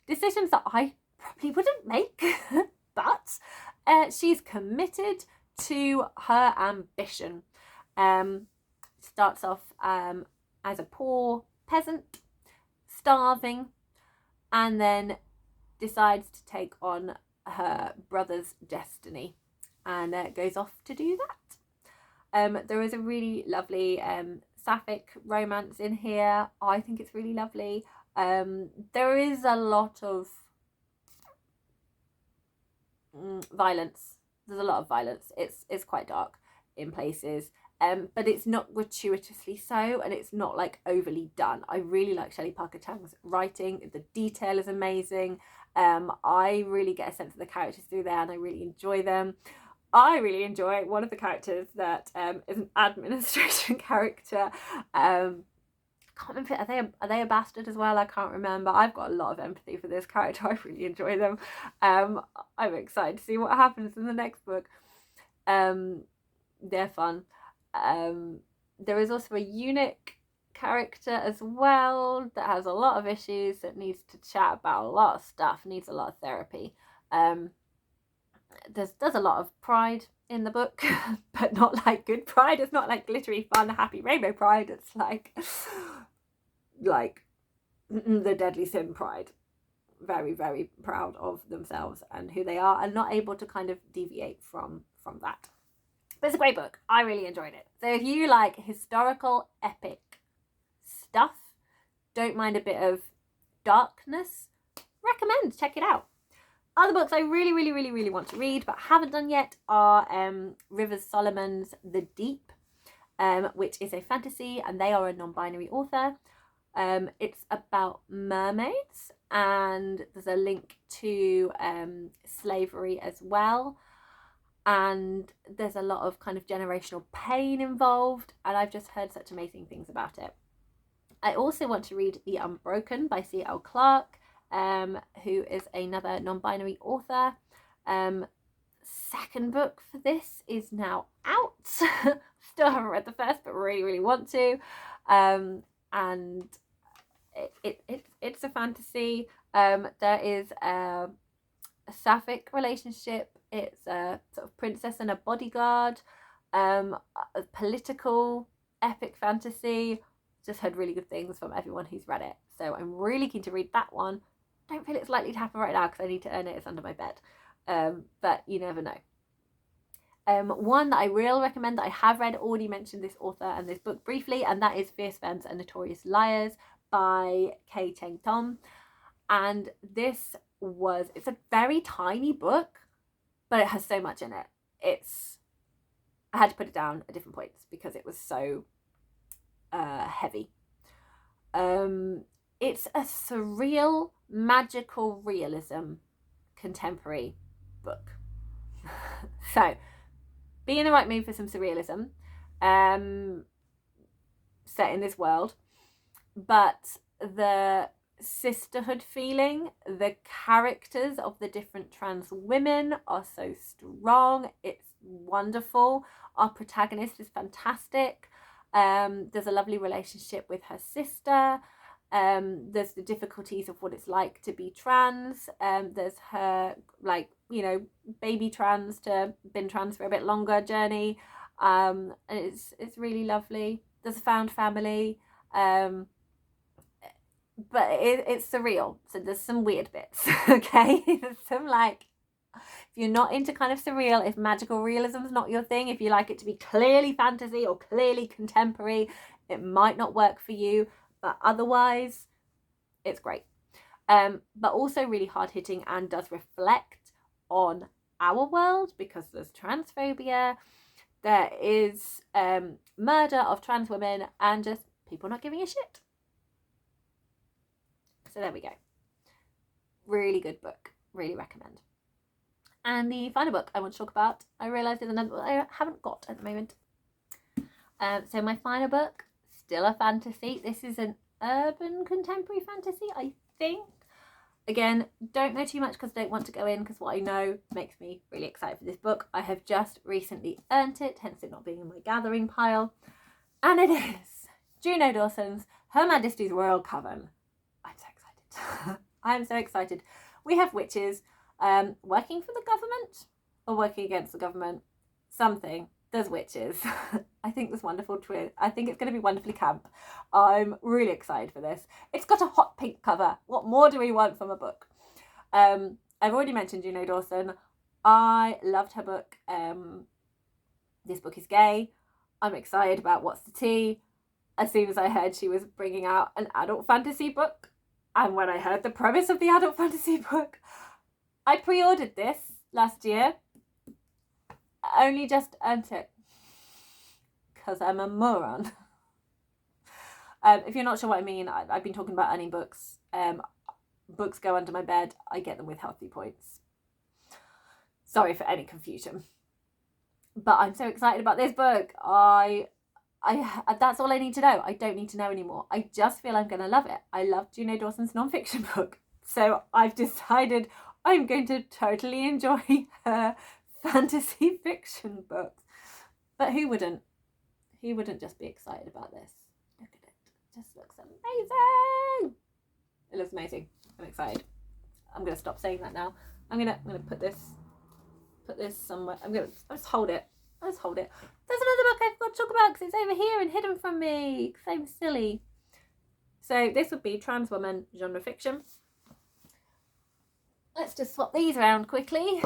decisions that I probably wouldn't make, but she's committed to her ambition. Starts off as a poor peasant, starving, and then decides to take on her brother's destiny and goes off to do that. There is a really lovely sapphic romance in here. I think it's really lovely. There is a lot of violence. There's a lot of violence. It's quite dark in places. But it's not gratuitously so, and it's not like overly done. I really like Shelley Parker Chan's writing. The detail is amazing. I really get a sense of the characters through there, and I really enjoy them. I really enjoy one of the characters that is an administration character. I can't remember, are they a bastard as well? I can't remember. I've got a lot of empathy for this character. I really enjoy them. I'm excited to see what happens in the next book. They're fun. There is also a eunuch character as well that has a lot of issues, that needs to chat about a lot of stuff, needs a lot of therapy. There's a lot of pride in the book, but not like good pride. It's not like glittery, fun, happy rainbow pride. It's like the deadly sin pride. Very, very proud of themselves and who they are, and not able to kind of deviate from that. But it's a great book. I really enjoyed it. So if you like historical epic stuff, don't mind a bit of darkness, recommend, check it out. Other books I really, really, really, really want to read but haven't done yet are Rivers Solomon's The Deep, which is a fantasy, and they are a non-binary author. It's about mermaids, and there's a link to slavery as well, and there's a lot of kind of generational pain involved, and I've just heard such amazing things about it. I also want to read The Unbroken by C.L. Clarke, who is another non-binary author. Second book for this is now out. Still haven't read the first, but really, really want to. And it's a fantasy. There is a sapphic relationship. It's a sort of princess and a bodyguard, a political epic fantasy. Just heard really good things from everyone who's read it, so I'm really keen to read that one. Don't feel it's likely to happen right now because I need to earn it. It's under my bed, but you never know. One that I will recommend that I have read, already mentioned this author and this book briefly, and that is Fierce Femmes and Notorious Liars by K. Cheng Tom. And it's a very tiny book, but it has so much in it. I had to put it down at different points because it was so heavy. It's a surreal, magical realism contemporary book. So be in the right mood for some surrealism set in this world, but the sisterhood feeling, the characters of the different trans women are so strong. It's wonderful. Our protagonist is fantastic. There's a lovely relationship with her sister. There's the difficulties of what it's like to be trans. There's her, baby trans to been trans for a bit longer journey. And it's really lovely. There's a found family. But it's surreal. So there's some weird bits, okay? There's some if you're not into kind of surreal, if magical realism is not your thing, if you like it to be clearly fantasy or clearly contemporary, it might not work for you. But otherwise, it's great. But also really hard-hitting and does reflect on our world because there's transphobia, there is murder of trans women, and just people not giving a shit. So there we go. Really good book. Really recommend. And the final book I want to talk about, I realised is another book I haven't got at the moment. So my final book, still a fantasy. This is an urban contemporary fantasy, I think. Again, don't know too much because I don't want to go in, because what I know makes me really excited for this book. I have just recently earned it, hence it not being in my gathering pile. And it is Juno Dawson's Her Majesty's Royal Coven. I'm so excited. I'm so excited. We have witches working for the government or working against the government. Something. There's witches. I think there's wonderful twist. I think it's going to be wonderfully camp. I'm really excited for this. It's got a hot pink cover. What more do we want from a book? I've already mentioned Juno Dawson. I loved her book. This book is gay. I'm excited about What's the Tea. As soon as I heard she was bringing out an adult fantasy book, and when I heard the premise of the adult fantasy book, I pre-ordered this last year. I only just earned it because I'm a moron. If you're not sure what I mean, I've been talking about earning books. Books go under my bed. I get them with healthy points. Sorry for any confusion. But I'm so excited about this book. I that's all I need to know. I don't need to know anymore. I just feel I'm going to love it. I love Juno Dawson's non-fiction book. So I've decided I'm going to totally enjoy her fantasy fiction books. But who wouldn't? Who wouldn't just be excited about this? Look at it. It just looks amazing. It looks amazing. I'm excited. I'm going to stop saying that now. I'm gonna put this somewhere. I'll just hold it. There's another book I forgot to talk about because it's over here and hidden from me because I'm silly. So this would be trans woman genre fiction. Let's just swap these around quickly.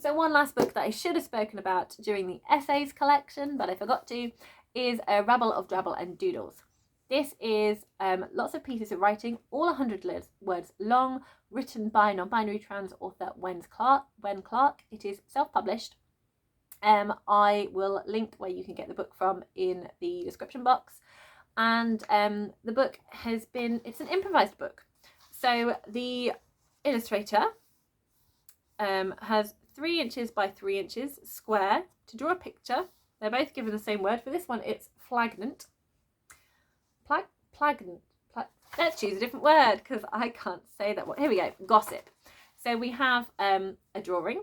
So one last book that I should have spoken about during the essays collection, but I forgot to, is A Rabble of Drabble and Doodles. This is lots of pieces of writing, all 100 words long, written by non-binary trans author Wen Clark. It is self-published. I will link where you can get the book from in the description box. And the book it's an improvised book. So the illustrator has 3 inches by 3 inches square to draw a picture. They're both given the same word. For this one, it's flagnant. Let's choose a different word because I can't say that word. Here we go. Gossip. So we have a drawing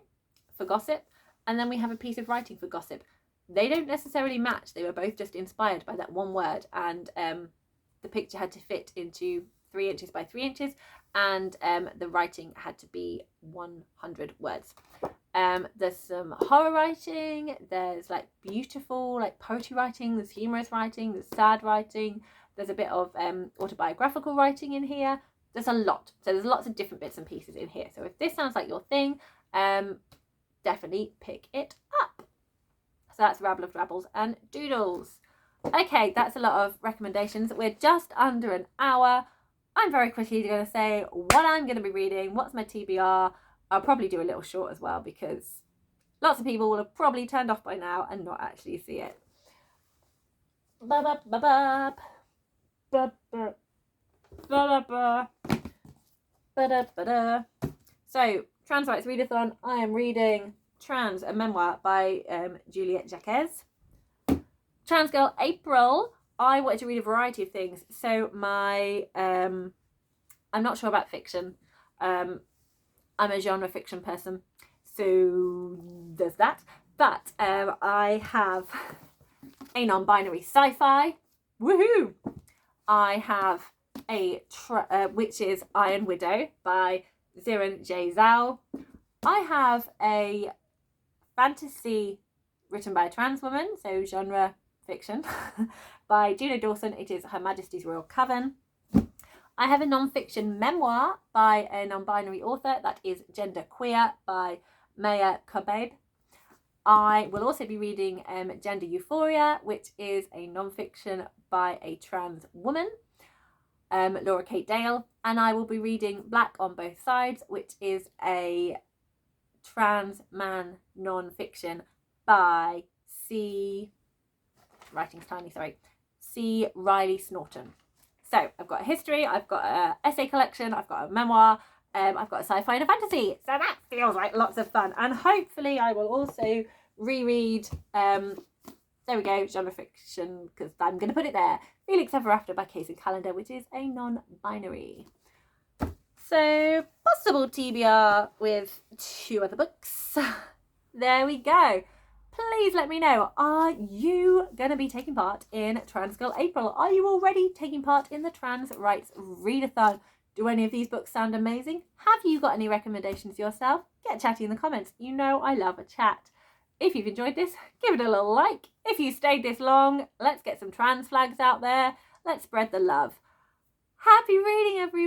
for gossip, and then we have a piece of writing for gossip. They don't necessarily match. They were both just inspired by that one word, and the picture had to fit into 3 inches by 3 inches, and the writing had to be 100 words. There's some horror writing, there's like beautiful like poetry writing, there's humorous writing, there's sad writing, there's a bit of autobiographical writing in here. There's a lot. So there's lots of different bits and pieces in here. So if this sounds like your thing, definitely pick it up. So that's Rabble of Drabbles and Doodles. Okay, that's a lot of recommendations. We're just under an hour. I'm very quickly going to say what I'm going to be reading, what's my TBR. I'll probably do a little short as well because lots of people will have probably turned off by now and not actually see it. So, Trans Rights Readathon. I am reading Trans, a memoir by Juliet, Jacques. Trans Girl April. I wanted to read a variety of things. So I'm not sure about fiction. I'm a genre fiction person, so there's that. But I have a non-binary sci-fi. Woohoo! I have which is Iron Widow by Ziran J. Zhao. I have a fantasy written by a trans woman, so genre fiction, by Juno Dawson. It is Her Majesty's Royal Coven. I have a non-fiction memoir by a non-binary author, that is Gender Queer by Maya Kobabe. I will also be reading Gender Euphoria, which is a non-fiction by a trans woman, Laura Kate Dale. And I will be reading Black on Both Sides, which is a trans man non-fiction by C. Riley Snorton. So I've got a history, I've got an essay collection, I've got a memoir, I've got a sci-fi and a fantasy. So that feels like lots of fun. And hopefully I will also reread, there we go, genre fiction, because I'm going to put it there, Felix Ever After by Casey Callender, which is a non-binary. So possible TBR with 2 other books. There we go. Please let me know, are you going to be taking part in Trans Girl April? Are you already taking part in the Trans Rights Readathon? Do any of these books sound amazing? Have you got any recommendations yourself? Get chatty in the comments. You know I love a chat. If you've enjoyed this, give it a little like. If you stayed this long, let's get some trans flags out there. Let's spread the love. Happy reading, everyone.